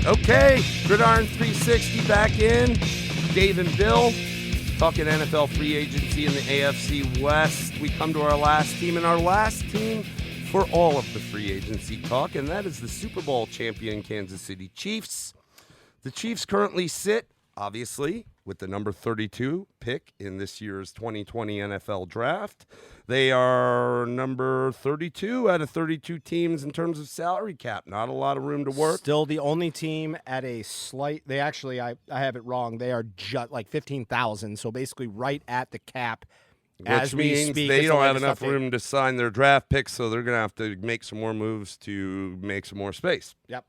Okay, Gridiron 360 back in. Dave and Bill talking NFL free agency in the AFC West. We come to our last team, and our last team for all of the free agency talk, and that is the Super Bowl champion Kansas City Chiefs. The Chiefs currently sit, obviously, with the number 32 pick in this year's 2020 NFL Draft. They are number 32 out of 32 teams in terms of salary cap. Not a lot of room to work. Still the only team at a slight – they actually – I have it wrong. They are just like 15,000, so basically right at the cap. Which means they don't have enough room to sign their draft picks, so they're going to have to make some more moves to make some more space. Yep.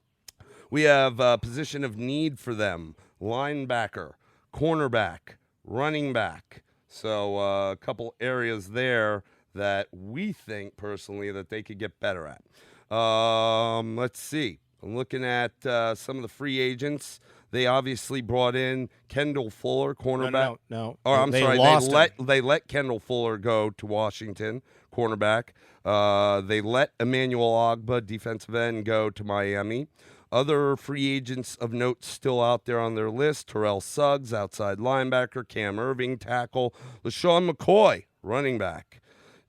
We have a position of need for them: linebacker, cornerback, running back. So a couple areas there that we think personally that they could get better at. Let's see. I'm looking at some of the free agents. They obviously brought in Kendall Fuller, cornerback. No. Oh, I'm sorry. They let Kendall Fuller go to Washington, cornerback. They let Emmanuel Ogbah, defensive end, go to Miami. Other free agents of note still out there on their list: Terrell Suggs, outside linebacker; Cam Irving, tackle; LaShawn McCoy, running back;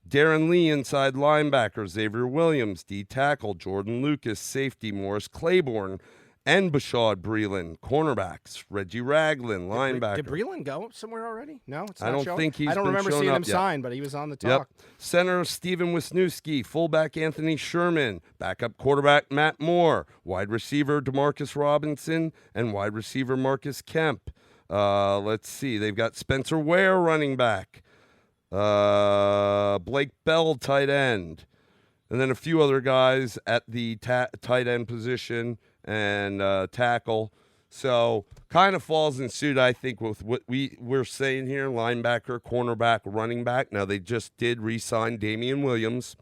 Darren Lee, inside linebacker; Xavier Williams, D tackle; Jordan Lucas, safety; Morris Claiborne, and Bashaud Breeland, cornerbacks; Reggie Ragland, linebacker. Did Breeland go somewhere already? No, it's not I don't showing? think he's I don't been remember shown seeing up him yet. sign, but he was on the talk. Yep. Center Steven Wisniewski, fullback Anthony Sherman, backup quarterback Matt Moore, wide receiver DeMarcus Robinson, and wide receiver Marcus Kemp. Let's see. They've got Spencer Ware, running back. Blake Bell, tight end. And then a few other guys at the tight end position and tackle. So kind of falls in suit, I think, with what we're saying here: linebacker, cornerback, running back. Now, they just did re-sign Damian Williams.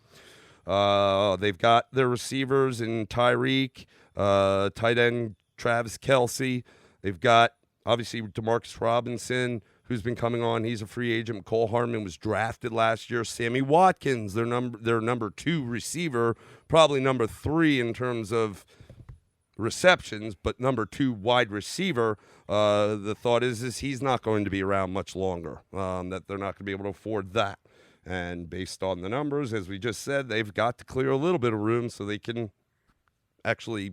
They've got their receivers in Tyreek, tight end Travis Kelce. They've got, obviously, DeMarcus Robinson, who's been coming on. He's a free agent. Cole Hartman was drafted last year. Sammy Watkins, their number 2 receiver, probably number 3 in terms of receptions, but number 2 wide receiver. The thought is he's not going to be around much longer, that they're not going to be able to afford that. And based on the numbers, as we just said, they've got to clear a little bit of room so they can actually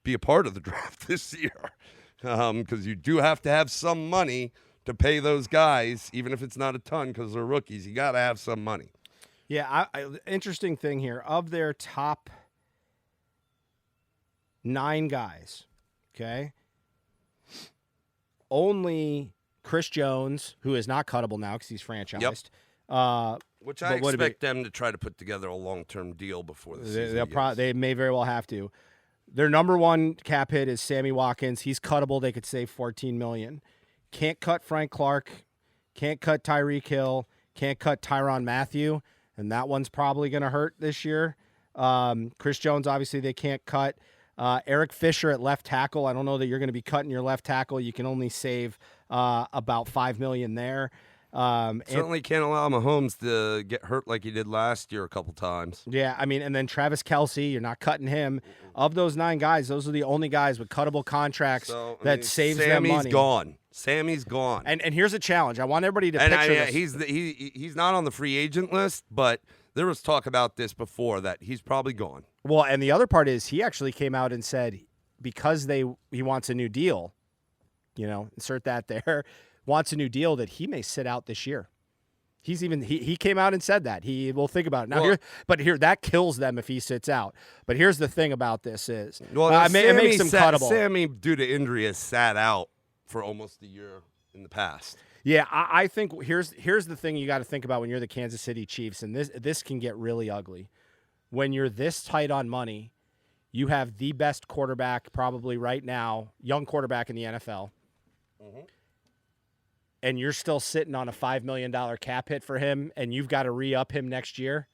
be a part of the draft this year. Because you do have to have some money to pay those guys, even if it's not a ton because they're rookies. You got to have some money. Yeah, interesting thing here. Of their top 9 guys, okay, only Chris Jones, who is not cuttable now because he's franchised. Yep. Which I expect them to try to put together a long-term deal before the season begins. They may very well have to. Their number 1 cap hit is Sammy Watkins. He's cuttable. They could save $14 million. Can't cut Frank Clark. Can't cut Tyreek Hill. Can't cut Tyrann Mathieu. And that one's probably going to hurt this year. Chris Jones, obviously, they can't cut. Eric Fisher at left tackle. I don't know that you're going to be cutting your left tackle. You can only save about $5 million there. Certainly can't allow Mahomes to get hurt like he did last year a couple times. Yeah, I mean, and then Travis Kelce, you're not cutting him. Of those 9 guys, those are the only guys with cuttable contracts saves them money. Sammy's gone. And here's a challenge. I want everybody to picture this. He's not on the free agent list, but there was talk about this before that he's probably gone. Well, and the other part is he actually came out and said because he wants a new deal, insert that there, wants a new deal that he may sit out this year. He came out and said that. He will think about it. Now that kills them if he sits out. But here's the thing about this is it makes him cuttable. Sammy, due to injury, has sat out for almost a year in the past. Yeah, I think here's the thing you got to think about when you're the Kansas City Chiefs, and this can get really ugly. When you're this tight on money, you have the best quarterback probably right now, young quarterback in the NFL. Mm-hmm. And you're still sitting on a $5 million cap hit for him, and you've got to re-up him next year.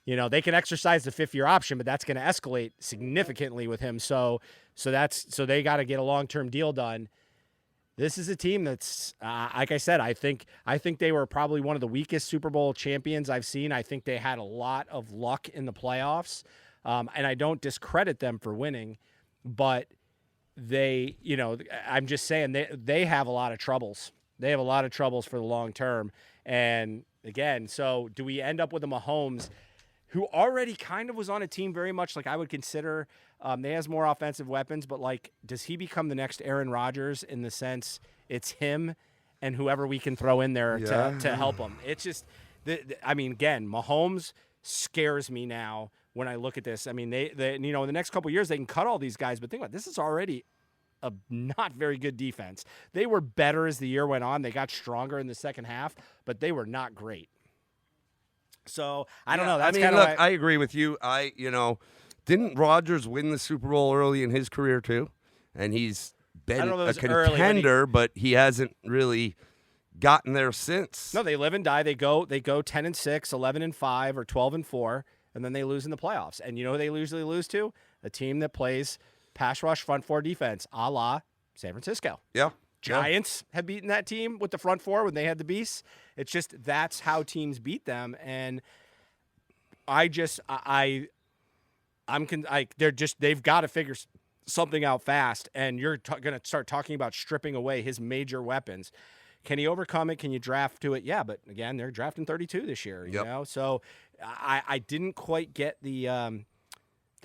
They can exercise the 5th-year option, but that's going to escalate significantly with him. So they got to get a long-term deal done. This is a team that's, like I said, I think they were probably one of the weakest Super Bowl champions I've seen. I think they had a lot of luck in the playoffs, and I don't discredit them for winning, but they, I'm just saying they have a lot of troubles. They have a lot of troubles for the long term. And again, so do we end up with a Mahomes who already kind of was on a team very much like I would consider they has more offensive weapons, but like, does he become the next Aaron Rodgers in the sense it's him and whoever we can throw in there to help him? It's just, again, Mahomes scares me now when I look at this. I mean, they in the next couple of years they can cut all these guys, but think about it, this is already a not very good defense. They were better as the year went on. They got stronger in the second half, but they were not great. So I don't know. That's look, I agree with you. Didn't Rodgers win the Super Bowl early in his career too? And he's been a contender, but he hasn't really gotten there since. No, they live and die. They go 10-6, 11-5, or 12-4, and then they lose in the playoffs. And you know who they usually lose to? A team that plays pass rush, front four defense, a la San Francisco. Yeah. Giants have beaten that team with the front four when they had the beasts. It's just that's how teams beat them, and they've got to figure something out fast. And you're going to start talking about stripping away his major weapons. Can he overcome it? Can you draft to it? Yeah, but again, they're drafting 32 this year. You know, so I didn't quite get the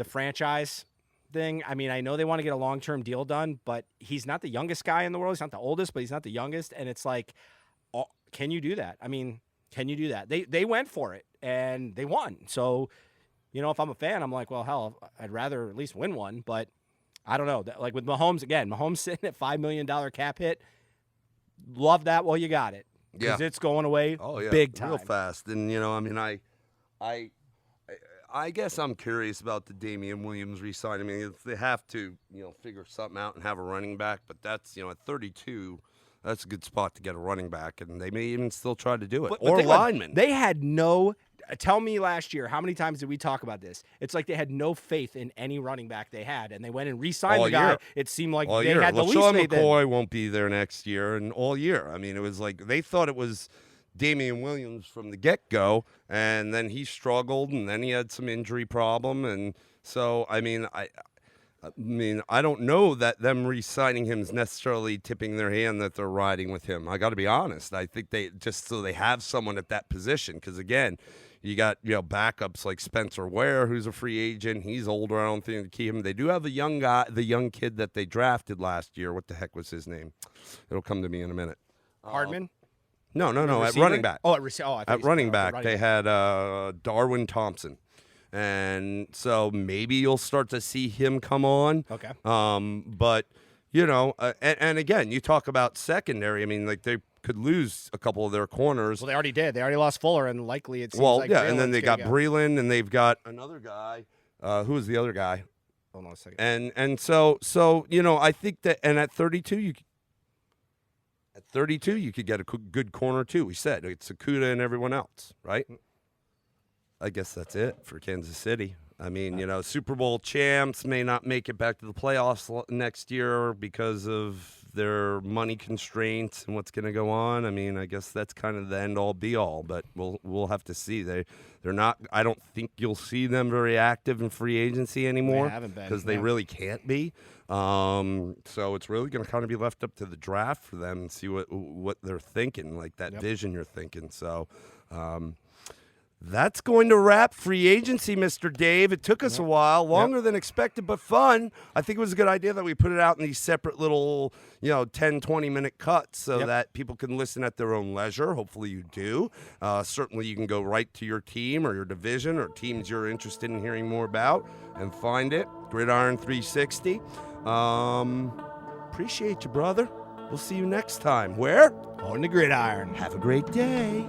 franchise thing. I mean, I know they want to get a long-term deal done, but he's not the youngest guy in the world. He's not the oldest, but he's not the youngest. And it's like, can you do that? I mean, can you do that? They went for it and they won. So, if I'm a fan, I'm like, well, hell, I'd rather at least win one. But I don't know. Like with Mahomes, again, Mahomes sitting at $5 million cap hit. Love that while you got it. Because it's going away big time. Real fast. And, I guess I'm curious about the Damian Williams re-sign. I mean, they have to, figure something out and have a running back. But that's, at 32, that's a good spot to get a running back. And they may even still try to do it. Or a lineman. They had no – tell me last year, how many times did we talk about this? It's like they had no faith in any running back they had. And they went and re-signed the guy. It seemed like they had the least faith in. McCoy won't be there next year and all year. I mean, it was like they thought it was – Damian Williams from the get-go, and then he struggled, and then he had some injury problem, and so I don't know that them re-signing him is necessarily tipping their hand that they're riding with him. I got to be honest. I think they just so they have someone at that position because again, you got backups like Spencer Ware, who's a free agent. He's older. I don't think they keep him. They do have the young kid that they drafted last year. What the heck was his name? It'll come to me in a minute. Hardman. No. At running back. At running back, they had Darwin Thompson, and so maybe you'll start to see him come on. Okay. But and again, you talk about secondary. I mean, like they could lose a couple of their corners. Well, they already did. They already lost Fuller, and likely it seems like and then they got Breland, and they've got another guy. Who is the other guy? Hold on a second. And so I think that, and at 32, you could get a good corner, too. We said it's Okudah and everyone else, right? I guess that's it for Kansas City. I mean, Super Bowl champs may not make it back to the playoffs next year because of their money constraints and what's going to go on. I mean, I guess that's kind of the end-all, be-all, but we'll have to see. They're not. I don't think you'll see them very active in free agency anymore. They haven't been because they really can't be. So it's really going to kind of be left up to the draft for them and see what they're thinking, like that vision you're thinking. So that's going to wrap free agency, Mr. Dave. It took us a while, longer than expected, but fun. I think it was a good idea that we put it out in these separate little, 10, 20-minute cuts so that people can listen at their own leisure. Hopefully you do. Certainly you can go right to your team or your division or teams you're interested in hearing more about and find it. Gridiron 360. Appreciate you, brother. We'll see you next time. Where? On the gridiron. Have a great day.